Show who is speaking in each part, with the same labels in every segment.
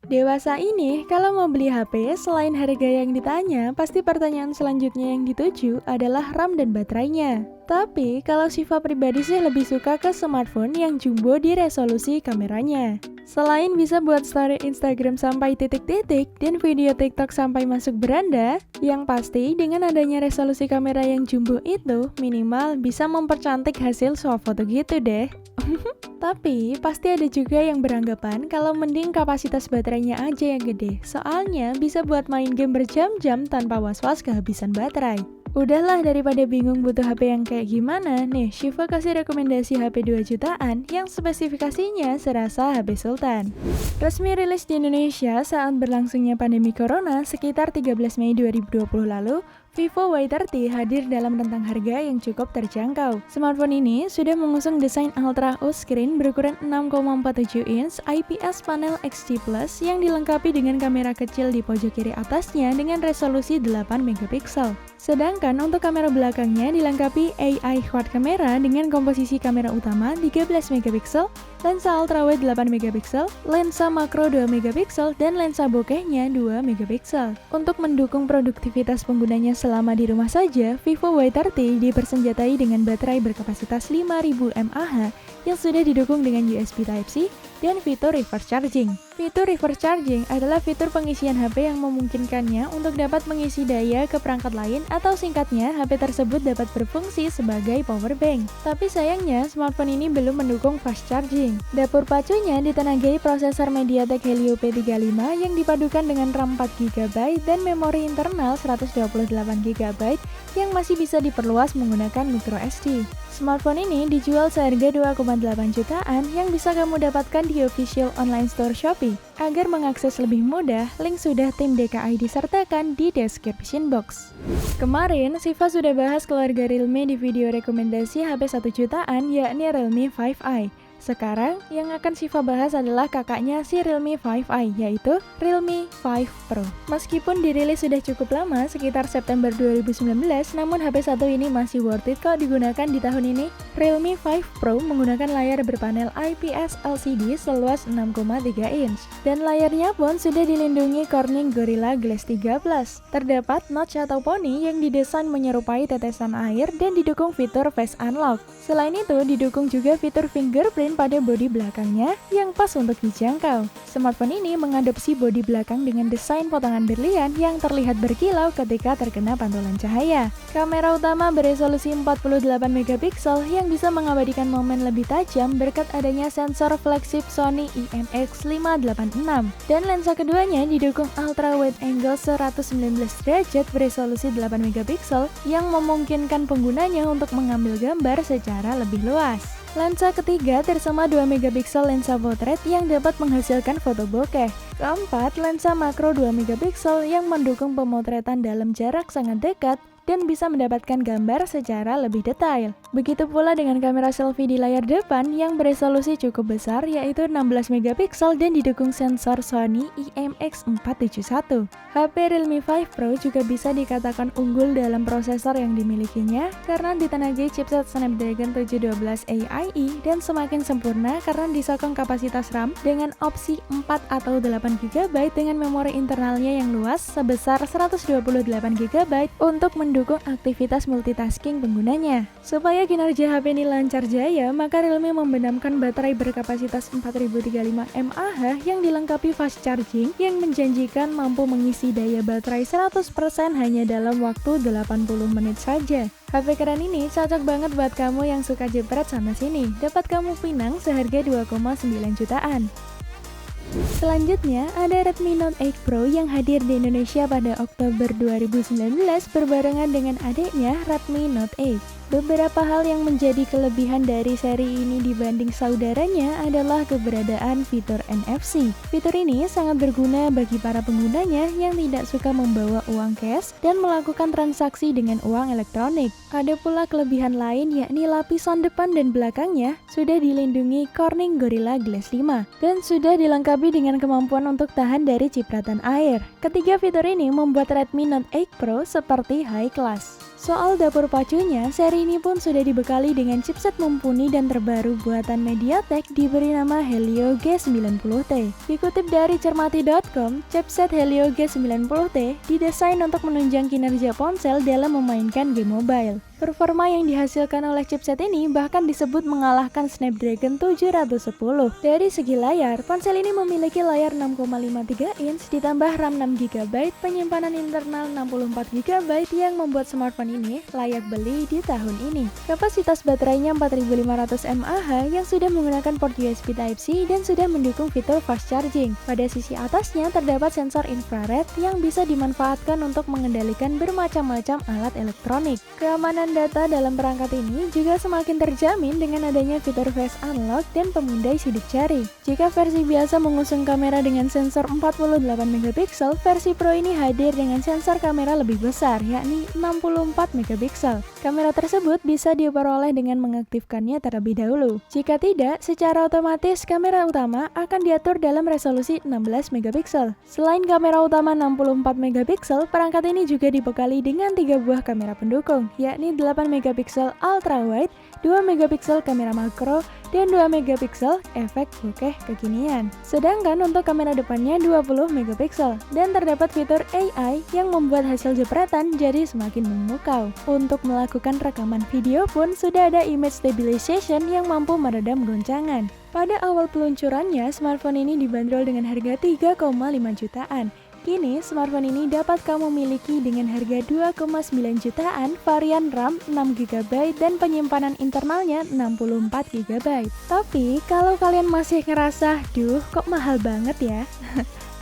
Speaker 1: Dewasa ini, kalau mau beli HP, selain harga yang ditanya, pasti pertanyaan selanjutnya yang dituju adalah RAM dan baterainya. Tapi, kalau Syifa pribadi sih lebih suka ke smartphone yang jumbo di resolusi kameranya. Selain bisa buat story Instagram sampai titik-titik dan video TikTok sampai masuk beranda, yang pasti dengan adanya resolusi kamera yang jumbo itu, minimal bisa mempercantik hasil swafoto gitu deh. Tapi, pasti ada juga yang beranggapan kalau mending kapasitas baterainya aja yang gede, soalnya bisa buat main game berjam-jam tanpa was-was kehabisan baterai. Udahlah, daripada bingung butuh HP yang kayak gimana, nih Syifa kasih rekomendasi HP 2 jutaan yang spesifikasinya serasa HP Sultan. Resmi rilis di Indonesia saat berlangsungnya pandemi Corona sekitar 13 Mei 2020 lalu, Vivo Y30 hadir dalam rentang harga yang cukup terjangkau. Smartphone ini sudah mengusung desain Ultra O screen berukuran 6,47 inch IPS panel XD Plus yang dilengkapi dengan kamera kecil di pojok kiri atasnya dengan resolusi 8 megapiksel. Sedangkan untuk kamera belakangnya dilengkapi AI quad kamera dengan komposisi kamera utama 13 megapiksel, lensa ultrawide 8 megapiksel, lensa makro 2 megapiksel, dan lensa bokehnya 2 megapiksel. Untuk mendukung produktivitas penggunanya selama di rumah saja, Vivo Y30 dipersenjatai dengan baterai berkapasitas 5000 mAh yang sudah didukung dengan USB Type-C dan fitur reverse charging. Fitur reverse charging adalah fitur pengisian HP yang memungkinkannya untuk dapat mengisi daya ke perangkat lain atau singkatnya HP tersebut dapat berfungsi sebagai power bank. Tapi sayangnya smartphone ini belum mendukung fast charging. Dapur pacunya ditenagai prosesor MediaTek Helio P35 yang dipadukan dengan RAM 4GB dan memori internal 128GB yang masih bisa diperluas menggunakan microSD. Smartphone ini dijual seharga 2,8 jutaan yang bisa kamu dapatkan di official online store Shopee. Agar mengakses lebih mudah, link sudah tim DKI disertakan di description box. Kemarin, Syifa sudah bahas keluarga Realme di video rekomendasi HP 1 jutaan yakni Realme 5i. Sekarang, yang akan Syifa bahas adalah kakaknya si Realme 5i, yaitu Realme 5 Pro. Meskipun dirilis sudah cukup lama, sekitar September 2019, namun HP 1 ini masih worth it kok digunakan di tahun ini. Realme 5 Pro menggunakan layar berpanel IPS LCD seluas 6,3 inch. Dan layarnya pun sudah dilindungi Corning Gorilla Glass 3 Plus. Terdapat notch atau poni yang didesain menyerupai tetesan air dan didukung fitur Face Unlock. Selain itu, didukung juga fitur fingerprint pada bodi belakangnya yang pas untuk dijangkau. Smartphone ini mengadopsi bodi belakang dengan desain potongan berlian yang terlihat berkilau ketika terkena pantulan cahaya. Kamera utama beresolusi 48 megapiksel yang bisa mengabadikan momen lebih tajam berkat adanya sensor flagship Sony IMX586. Dan lensa keduanya didukung ultra wide angle 119 derajat beresolusi 8 megapiksel yang memungkinkan penggunanya untuk mengambil gambar secara lebih luas. Lensa ketiga tersama 2 megapiksel lensa potret yang dapat menghasilkan foto bokeh. Keempat, lensa makro 2 megapiksel yang mendukung pemotretan dalam jarak sangat dekat dan bisa mendapatkan gambar secara lebih detail. Begitu pula dengan kamera selfie di layar depan yang beresolusi cukup besar yaitu 16 megapiksel dan didukung sensor Sony IMX471. HP Realme 5 Pro juga bisa dikatakan unggul dalam prosesor yang dimilikinya karena ditenagai chipset Snapdragon 712 AI dan semakin sempurna karena disokong kapasitas RAM dengan opsi 4 atau 8GB dengan memori internalnya yang luas sebesar 128GB untuk mendukung aktivitas multitasking penggunanya. Supaya kinerja HP ini lancar jaya, maka Realme membenamkan baterai berkapasitas 4035 mAh yang dilengkapi fast charging yang menjanjikan mampu mengisi daya baterai 100% hanya dalam waktu 80 menit saja. HP keren ini cocok banget buat kamu yang suka jepret sana sini. Dapat kamu pinang seharga 2,9 jutaan. Selanjutnya, ada Redmi Note 8 Pro yang hadir di Indonesia pada Oktober 2019 berbarengan dengan adiknya Redmi Note 8. Beberapa hal yang menjadi kelebihan dari seri ini dibanding saudaranya adalah keberadaan fitur NFC. Fitur ini sangat berguna bagi para penggunanya yang tidak suka membawa uang cash dan melakukan transaksi dengan uang elektronik. Ada pula kelebihan lain yakni lapisan depan dan belakangnya sudah dilindungi Corning Gorilla Glass 5 dan sudah dilengkapi dengan kemampuan untuk tahan dari cipratan air. Ketiga fitur ini membuat Redmi Note 8 Pro seperti high class. Soal dapur pacunya, seri ini pun sudah dibekali dengan chipset mumpuni dan terbaru buatan MediaTek diberi nama Helio G90T. Dikutip dari cermati.com, chipset Helio G90T didesain untuk menunjang kinerja ponsel dalam memainkan game mobile. Performa yang dihasilkan oleh chipset ini bahkan disebut mengalahkan Snapdragon 710. Dari segi layar, ponsel ini memiliki layar 6,53 inch ditambah RAM 6GB, penyimpanan internal 64GB yang membuat smartphone ini layak beli di tahun ini. Kapasitas baterainya 4500 mAh yang sudah menggunakan port USB Type-C dan sudah mendukung fitur fast charging. Pada sisi atasnya terdapat sensor infrared yang bisa dimanfaatkan untuk mengendalikan bermacam-macam alat elektronik. Keamanan data dalam perangkat ini juga semakin terjamin dengan adanya fitur Face Unlock dan pemindai sidik jari. Jika versi biasa mengusung kamera dengan sensor 48MP, versi Pro ini hadir dengan sensor kamera lebih besar, yakni 64MP. Kamera tersebut bisa diperoleh dengan mengaktifkannya terlebih dahulu. Jika tidak, secara otomatis kamera utama akan diatur dalam resolusi 16MP. Selain kamera utama 64MP, perangkat ini juga dibekali dengan 3 buah kamera pendukung, yakni 8MP ultra wide, 2MP kamera makro, dan 2MP efek bokeh kekinian. Sedangkan untuk kamera depannya 20MP dan terdapat fitur AI yang membuat hasil jepretan jadi semakin memukau. Untuk melakukan rekaman video pun sudah ada image stabilization yang mampu meredam goncangan. Pada awal peluncurannya, smartphone ini dibanderol dengan harga 3,5 jutaan. Kini, smartphone ini dapat kamu miliki dengan harga 2,9 jutaan, varian RAM 6GB dan penyimpanan internalnya 64GB. Tapi, kalau kalian masih ngerasa, duh kok mahal banget ya?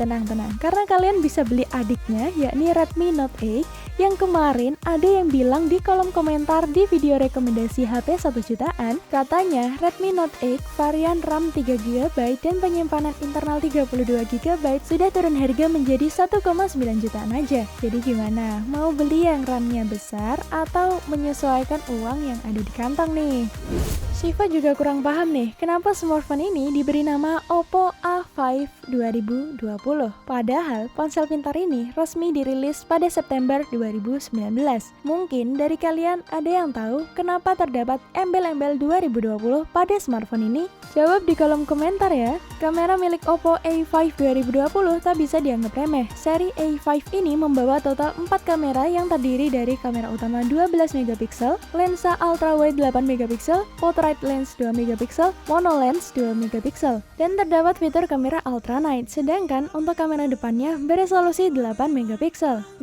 Speaker 1: Tenang-tenang, karena kalian bisa beli adiknya, yakni Redmi Note 8, yang kemarin ada yang bilang di kolom komentar di video rekomendasi HP 1 jutaan, katanya Redmi Note 8 varian RAM 3GB dan penyimpanan internal 32GB sudah turun harga menjadi 1,9 jutaan aja. Jadi gimana? Mau beli yang RAM-nya besar atau menyesuaikan uang yang ada di kantong nih? Shiva juga kurang paham nih, kenapa smartphone ini diberi nama Oppo A5 2020. Padahal ponsel pintar ini resmi dirilis pada September 2019. Mungkin dari kalian ada yang tahu kenapa terdapat embel-embel 2020 pada smartphone ini? Jawab di kolom komentar ya. Kamera milik Oppo A5 2020 tak bisa dianggap remeh. Seri A5 ini membawa total 4 kamera yang terdiri dari kamera utama 12MP, lensa ultrawide 8MP, portrait lens 2MP, mono lens 2MP, dan terdapat fitur kamera ultra night. Sedangkan untuk kamera depannya beresolusi 8MP.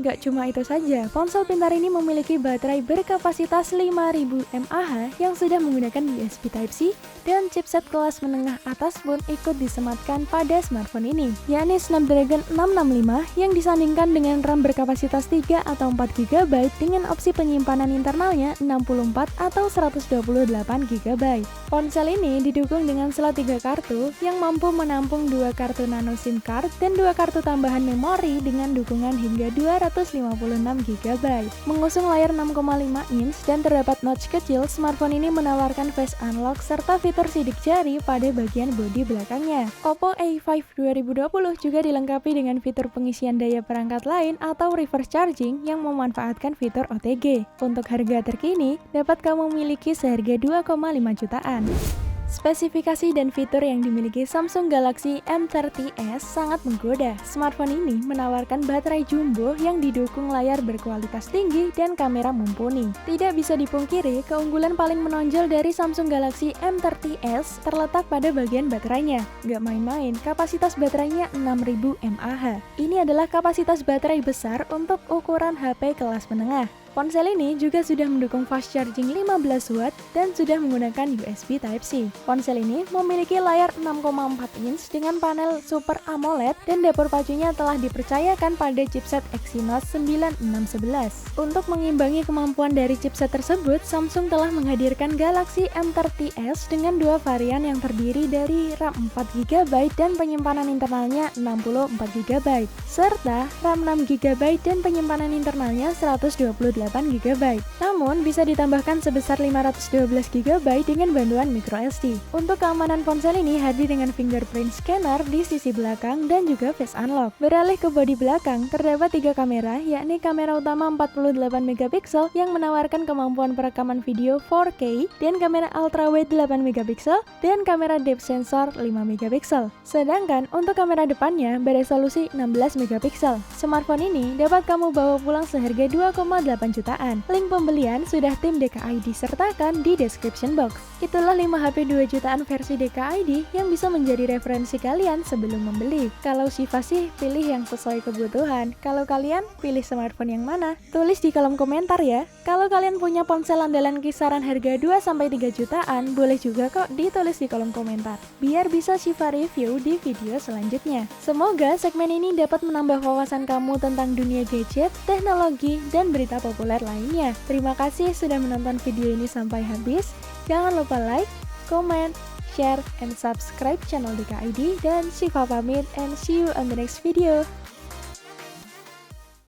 Speaker 1: Gak cuma itu saja, ponsel pintar ini memiliki baterai berkapasitas 5000 mAh yang sudah menggunakan USB Type-C dan chipset kelas menengah atas pun ikut disematkan pada smartphone ini, yakni Snapdragon 665 yang disandingkan dengan RAM berkapasitas 3 atau 4GB dengan opsi penyimpanan internalnya 64 atau 128GB. Ponsel ini didukung dengan slot 3 kartu yang mampu menampung 2 kartu nano SIM card dan 2 kartu tambahan memori dengan dukungan hingga 256GB. Mengusung layar 6,5 inch dan terdapat notch kecil, smartphone ini menawarkan Face Unlock serta fitur sidik jari pada bagian bodi belakangnya. Oppo A5 2020 juga dilengkapi dengan fitur pengisian daya perangkat lain atau reverse charging yang memanfaatkan fitur OTG. Untuk harga terkini, dapat kamu miliki seharga 2,5 jutaan. Spesifikasi dan fitur yang dimiliki Samsung Galaxy M30s sangat menggoda. Smartphone ini menawarkan baterai jumbo yang didukung layar berkualitas tinggi dan kamera mumpuni. Tidak bisa dipungkiri, keunggulan paling menonjol dari Samsung Galaxy M30s terletak pada bagian baterainya. Gak main-main, kapasitas baterainya 6000 mAh. Ini adalah kapasitas baterai besar untuk ukuran HP kelas menengah. Ponsel ini juga sudah mendukung fast charging 15W dan sudah menggunakan USB Type-C. Ponsel ini memiliki layar 6,4 inch dengan panel Super AMOLED dan dapur pacunya telah dipercayakan pada chipset Exynos 9611. Untuk mengimbangi kemampuan dari chipset tersebut, Samsung telah menghadirkan Galaxy M30s dengan 2 varian yang terdiri dari RAM 4GB dan penyimpanan internalnya 64GB, serta RAM 6GB dan penyimpanan internalnya 128 GB. Namun, bisa ditambahkan sebesar 512 GB dengan bantuan microSD. Untuk keamanan ponsel ini hadir dengan fingerprint scanner di sisi belakang dan juga face unlock. Beralih ke bodi belakang, terdapat 3 kamera, yakni kamera utama 48 MP yang menawarkan kemampuan perekaman video 4K dan kamera ultrawide 8 MP dan kamera depth sensor 5 MP. Sedangkan untuk kamera depannya beresolusi 16 MP. Smartphone ini dapat kamu bawa pulang seharga 2,8 jutaan. Link pembelian sudah tim DKID sertakan di description box. Itulah 5 HP 2 jutaan versi DKID yang bisa menjadi referensi kalian sebelum membeli. Kalau Shiva sih pilih yang sesuai kebutuhan. Kalau kalian pilih smartphone yang mana? Tulis di kolom komentar ya. Kalau kalian punya ponsel andalan kisaran harga 2-3 jutaan, boleh juga kok ditulis di kolom komentar. Biar bisa Shiva review di video selanjutnya. Semoga segmen ini dapat menambah wawasan kamu tentang dunia gadget, teknologi, dan berita populer lainnya. Terima kasih sudah menonton video ini sampai habis. Jangan lupa like, comment, share, and subscribe channel DKID, dan Shiva pamit and see you on the next video.